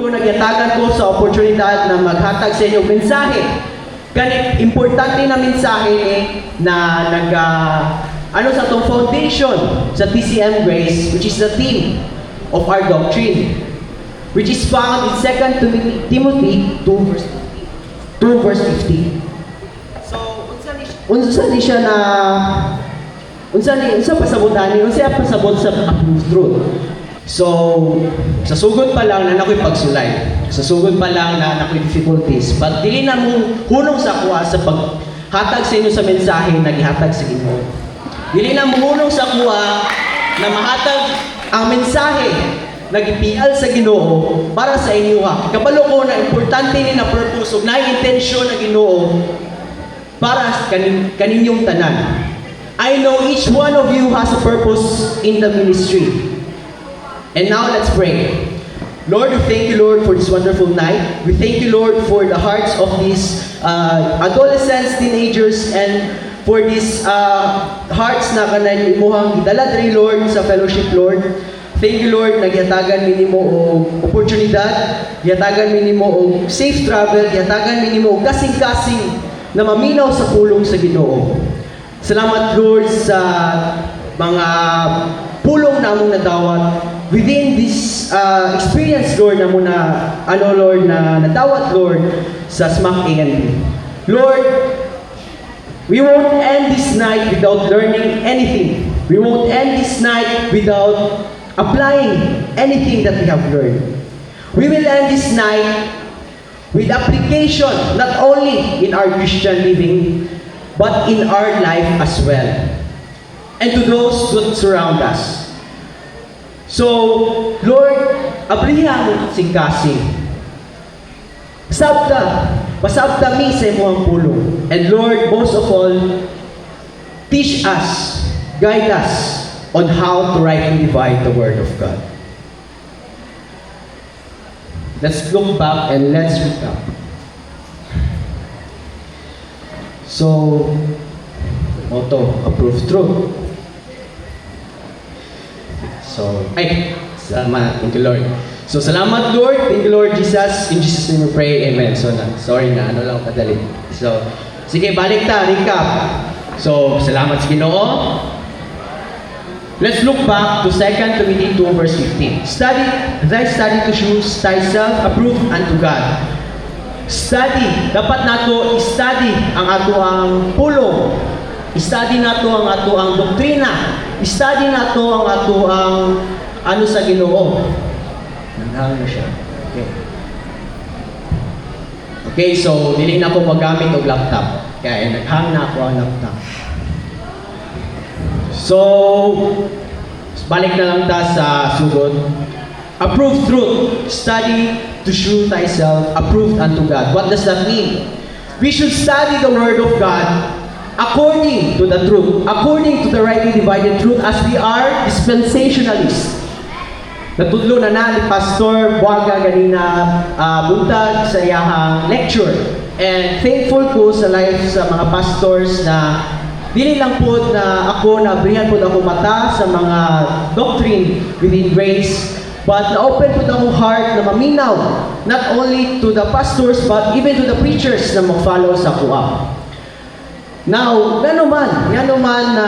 ko, nagyatagan ko sa oportunidad na maghatag sa inyong mensahe. Ganit importante na mensahe na ano sa itong foundation sa TCM Grace, which is the theme of our doctrine, which is found in 2 Timothy 2 verse 15. So, unsa pasabot sa approved truth. So, sa sugod pa lang na nakoy pagsulay. Sa sugod pa lang na nakoy difficulties. But dili na mo hunong sa kuha sa paghatag sa inyo sa mensahe na gihatag sa Ginoo. Dili na mo hunong sa kuha na mahatag ang mensahe na gipial sa Ginoo para sa inyo ha. Kabalo ko na importante ni na purpose ug na intensyon na Ginoo para kaninyong tanan. I know each one of you has a purpose in the ministry. And now let's pray. Lord, we thank you, Lord, for this wonderful night. We thank you, Lord, for the hearts of these adolescents, teenagers, and for these hearts na kanay imuhang gidala diri, Lord, sa fellowship, Lord. Thank you, Lord, na gihatagan minimo og oportunidad, gihatagan minimo og safe travel, gihatagan minimo og kasing-kasing na maminaw sa pulong sa Ginoo. Salamat, Lord, sa mga pulong na among nadawat within this experience, Lord, na muna, Lord, na nadawat, Lord, sa SMAC A&B. Lord, we won't end this night without learning anything. We won't end this night without applying anything that we have learned. We will end this night with application, not only in our Christian living, but in our life as well, and to those who surround us. So, Lord, abrihan mo sing-kasing. Pasabta mi sa imong pulong. And Lord, most of all, teach us, guide us on how to rightly divide the Word of God. Let's look back and let's recap. So, motto, approved truth. So, salamat. Thank you, Lord. So, salamat, Lord. Thank you, Lord Jesus. In Jesus' name we pray. Amen. So, sorry na, lang kadali. So, sige, balik ta, recap. So, salamat sa Ginoo. Let's look back to 2 Timothy 2 verse 15. Thy study to show thyself approved unto God. Study. Dapat nato i-study ang ato ang pulong. I-study nato ang ato ang doktrina. I-study nato ang ato ang ano sa Ginoo. Nanghang na siya. Okay, so dili na ko magamit og laptop. Kaya naghang na ako ang laptop. So, balik na lang ta sa sugod. Approved truth. Study to show thyself approved unto God. What does that mean? We should study the Word of God according to the truth, according to the rightly divided truth, as we are dispensationalists. Natudlo na ni Pastor Buaga ganina buntag sa iyahang lecture. And thankful ko sa life sa mga pastors na dili lang po na ako nabrihan po ako mata sa mga doctrine within grace, but na-open po akong heart na maminaw, not only to the pastors, but even to the preachers na mag-follow sa kuha. Now, ganuman na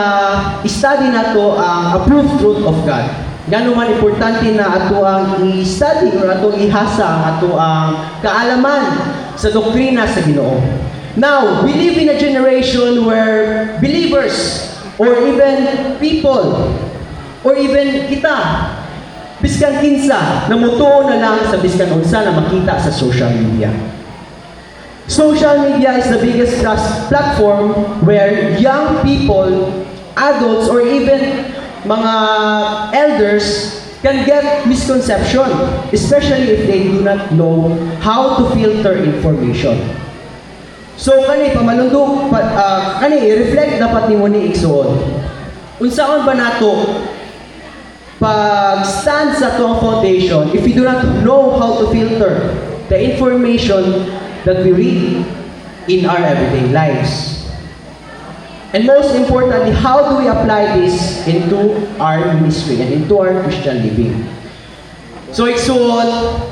i-study na to ang approved truth of God. Ganuman importante na ato ang i-study or ato ihasa ang ato ang kaalaman sa doktrina sa Ginoo. Now, we live in a generation where believers or even people or even kita biskan kinsa namutuo na lang sa biskan unsa na makita sa social media. Social media is the biggest platform where young people, adults, or even mga elders can get misconception, especially if they do not know how to filter information. So kani pamalundok kani i-reflect dapat nimo ni igsuon. Unsaon ba nato pag stand sa tuang foundation if we do not know how to filter the information that we read in our everyday lives? And most importantly, how do we apply this into our ministry and into our Christian living? So igsuon,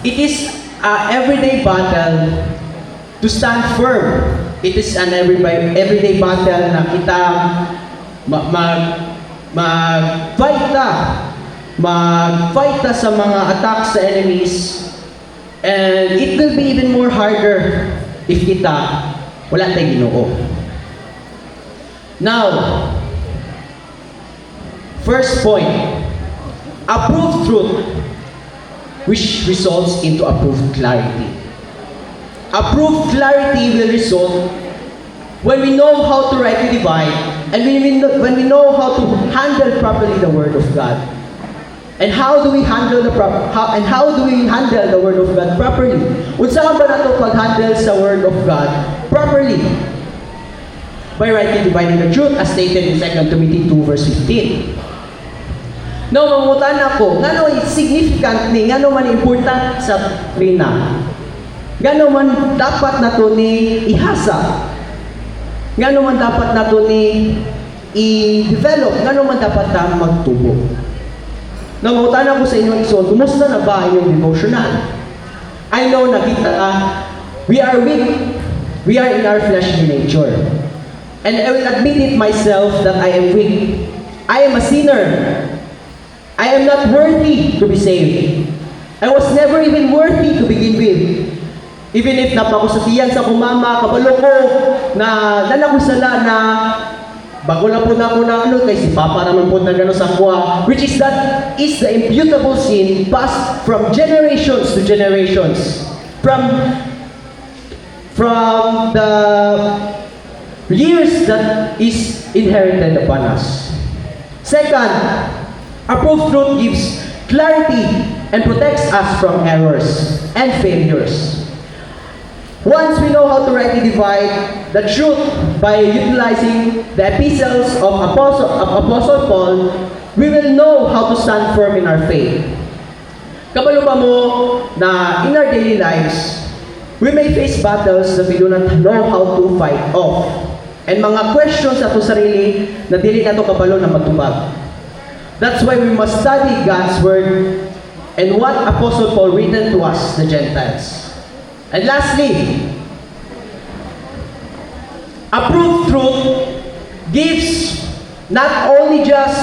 It is a everyday battle to stand firm. It is an everyday battle na kita mag-fight ta sa mga attacks sa enemies, and it will be even more harder if kita wala tayong Ginoo. Now, first point, approved truth which results into approved clarity. Approved clarity will result when we know how to rightly divide, and when we know how to handle properly the Word of God. And how do we handle the Word of God properly? Unsa ba nato pag-handle sa Word of God properly? By rightly dividing the truth as stated in 2 Timothy 2 verse 15. Now, mangutan ako, ngano significant ni, ngano man important sa trina? Ngano man dapat nato ni ihasa? Ngano man dapat nato ni i-develop? Ngano man dapat na magtubo? Now, mangutan ako sa inyong isod, kumusta na ba inyong devotional? I know na kita, we are weak. We are in our fleshly nature. And I will admit it myself that I am weak. I am a sinner. I am not worthy to be saved. I was never even worthy to begin with. Even if napakusatiyan sa kumama, kabalo ko, na nanakusala na, bago na po na ako na ano, kay si Papa naman po na gano'n sa kuha, which is that is the imputable sin passed from generations to generations. From the years that is inherited upon us. Second, approved truth gives clarity and protects us from errors and failures. Once we know how to rightly divide the truth by utilizing the epistles of Apostle Paul, we will know how to stand firm in our faith. Kabalo pa mo na in our daily lives, we may face battles that we do not know how to fight off. And mga questions sa ato sarili na dili nato kabalo na matubag. That's why we must study God's Word and what Apostle Paul written to us, the Gentiles. And lastly, approved truth gives not only just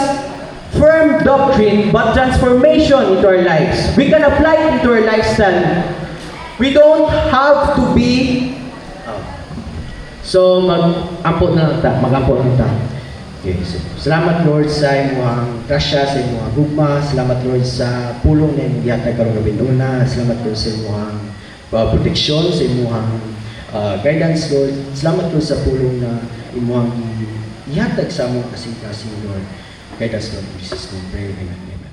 firm doctrine but transformation into our lives. We can apply it into our lifestyle. We don't have to be mag-ampot na ta. Okay, so, salamat Lord sa imong grasya, sa imong gugma. Salamat Lord sa pulong na imong gihatag karong gabi una. Salamat Lord sa imong proteksyon, sa imong guidance Lord. Salamat Lord sa pulong na imong gihatag sa among kasing-kasing Lord. Guide us Lord, in Jesus' name, pray, amen.